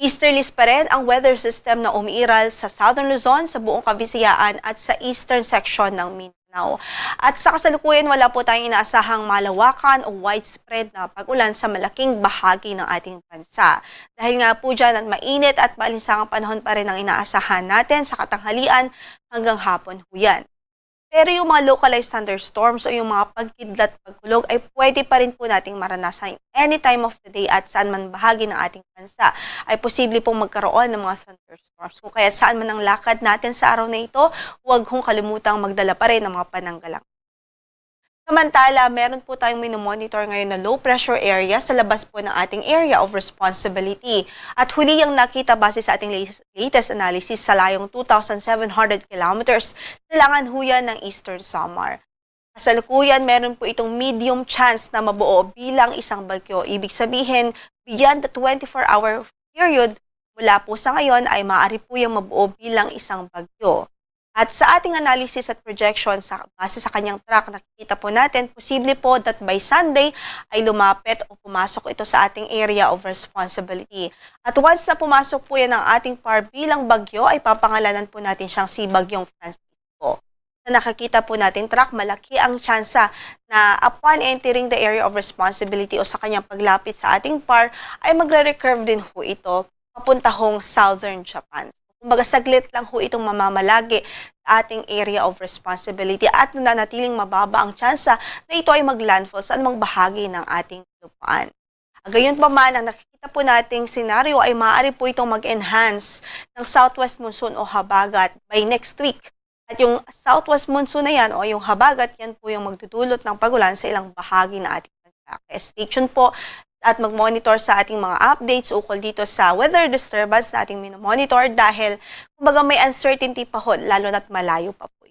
Easterlies pa rin ang weather system na umiiral sa Southern Luzon, sa buong Kabisayaan at sa eastern section ng Mindanao. At sa kasalukuyan, wala po tayong inaasahang malawakan o widespread na pag-ulan sa malaking bahagi ng ating bansa. Dahil nga po dyan at mainit at maalinsangang panahon pa rin ang inaasahan natin sa katanghalian hanggang hapon ho yan. Pero yung mga localized thunderstorms o yung mga pagkidlat, pagkulog ay pwede pa rin po nating maranasan any time of the day at saan man bahagi ng ating bansa ay posible pong magkaroon ng mga thunderstorms. Kung kaya saan man ang lakad natin sa araw na ito, huwag kong kalimutang magdala pa rin ng mga pananggalang. Samantala, meron po tayong minomonitor ngayon na low pressure area sa labas po ng ating area of responsibility. At huli yung nakita base sa ating latest analysis sa layong 2,700 kilometers, silangan huyan ng Eastern Samar. Kasalukuyan, meron po itong medium chance na mabuo bilang isang bagyo. Ibig sabihin, beyond the 24-hour period, mula po sa ngayon ay maaari po yung mabuo bilang isang bagyo. At sa ating analysis at projection base sa kanyang track, nakikita po natin, posible po that by Sunday ay lumapit o pumasok ito sa ating area of responsibility. At once na pumasok po yan ang ating par bilang bagyo, ay papangalanan po natin siyang si Bagyong Francisco. Na nakikita po natin track, malaki ang tsansa na upon entering the area of responsibility o sa kanyang paglapit sa ating par, ay magre-recurve din po ito papunta hong Southern Japan. Kumbaga saglit lang ho itong mamamalagi sa ating area of responsibility at nananatiling mababa ang tsansa na ito ay maglandfall sa anumang bahagi ng ating lupaan. Gayunpaman, ang nakikita po nating senaryo ay maaari po itong mag-enhance ng southwest monsoon o habagat by next week. At yung southwest monsoon na yan o yung habagat, yan po yung magdudulot ng pagulan sa ilang bahagi ng ating bansa. Kaya stay tuned po at mag-monitor sa ating mga updates ukol dito sa weather disturbance na ating minomonitor dahil kumbaga may uncertainty pa ho, lalo na't malayo pa po.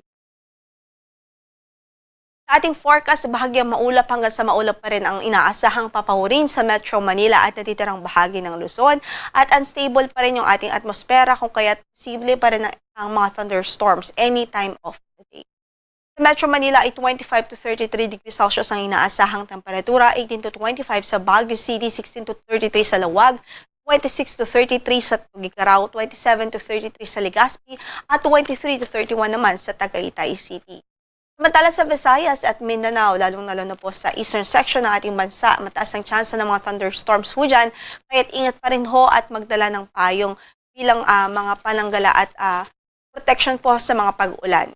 Sa ating forecast, bahagyang maulap hanggang sa maulap pa rin ang inaasahang papahurin sa Metro Manila at natitirang bahagi ng Luzon at unstable pa rin yung ating atmosfera kung kaya't posible pa rin ang mga thunderstorms anytime of the day. Sa Metro Manila ay 25 to 33 degrees Celsius ang inaasahang temperatura, 18 to 25 sa Baguio City, 16 to 33 sa Lawag, 26 to 33 sa Tugigaraw, 27 to 33 sa Legazpi, at 23 to 31 naman sa Tagaytay City. Samantala sa Visayas at Mindanao, lalong-lalo na po sa eastern section ng ating bansa, mataas ang tsansa ng mga thunderstorms ho dyan, kaya't ingat pa rin ho at magdala ng payong bilang mga pananggala at protection po sa mga pag-ulan.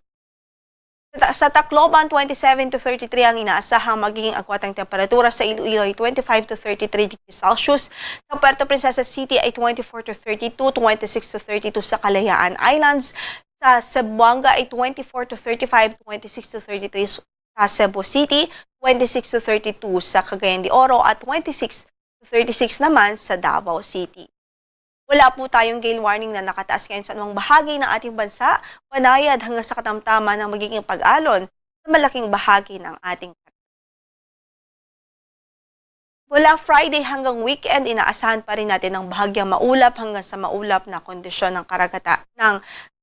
Sa Tacloban, 27 to 33 ang inaasahang magiging agwatang temperatura. Sa Iloilo ay 25 to 33 degrees Celsius. Sa Puerto Princesa City ay 24 to 32, 26 to 32 sa Kalayaan Islands. Sa Zamboanga ay 24 to 35, 26 to 33 sa Cebu City, 26 to 32 sa Cagayan de Oro at 26 to 36 naman sa Davao City. Wala po tayong gale warning na nakataas ngayon sa anumang bahagi ng ating bansa, panayad hanggang sa katamtaman ng magiging pag-alon sa malaking bahagi ng ating bansa. Mula Friday hanggang weekend, inaasahan pa rin natin ng bahagyang maulap hanggang sa maulap na kondisyon ng ng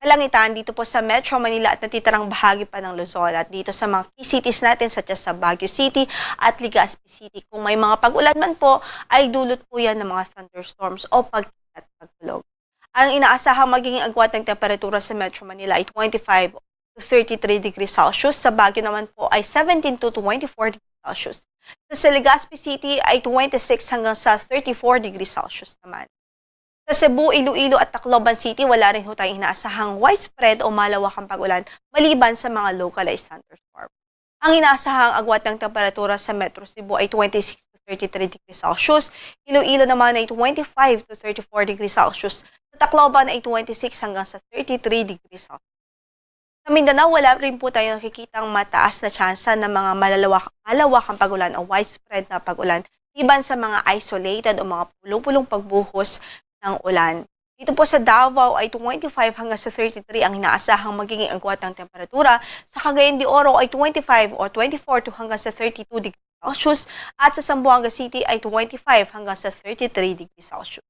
kalangitan dito po sa Metro Manila at natitirang bahagi pa ng Luzon at dito sa mga key cities natin such as sa Baguio City at Legazpi City. Kung may mga pag-ulan man po, ay dulot po yan ng mga thunderstorms o at pagkulog. Ang inaasahang magiging agwat ng temperatura sa Metro Manila ay 25 to 33 degrees Celsius. Sa Baguio naman po ay 17 to 24 degrees Celsius. Sa Legazpi City ay 26 hanggang sa 34 degrees Celsius naman. Sa Cebu, Iloilo at Tacloban City, wala rin ho tayong inaasahang widespread o malawakang pag-ulan maliban sa mga localized thunderstorms. Ang inaasahang agwat ng temperatura sa Metro Cebu ay 26 to 33 degrees Celsius. Iloilo naman ay 25 to 34 degrees Celsius. Sa Tacloban ay 26 hanggang sa 33 degrees Celsius. Sa Mindanao, wala rin po tayong nakikitang mataas na tsansa ng mga malawakang pag-ulan o widespread na pag-ulan iban sa mga isolated o mga pulong-pulong pagbuhos ng ulan. Dito po sa Davao ay 25 hanggang sa 33 ang inaasahang magiging agwat ng temperatura. Sa Cagayan de Oro ay 25 or 24 to hanggang sa 32 degrees Celsius at sa Zamboanga City ay 25 hanggang sa 33 degrees Celsius.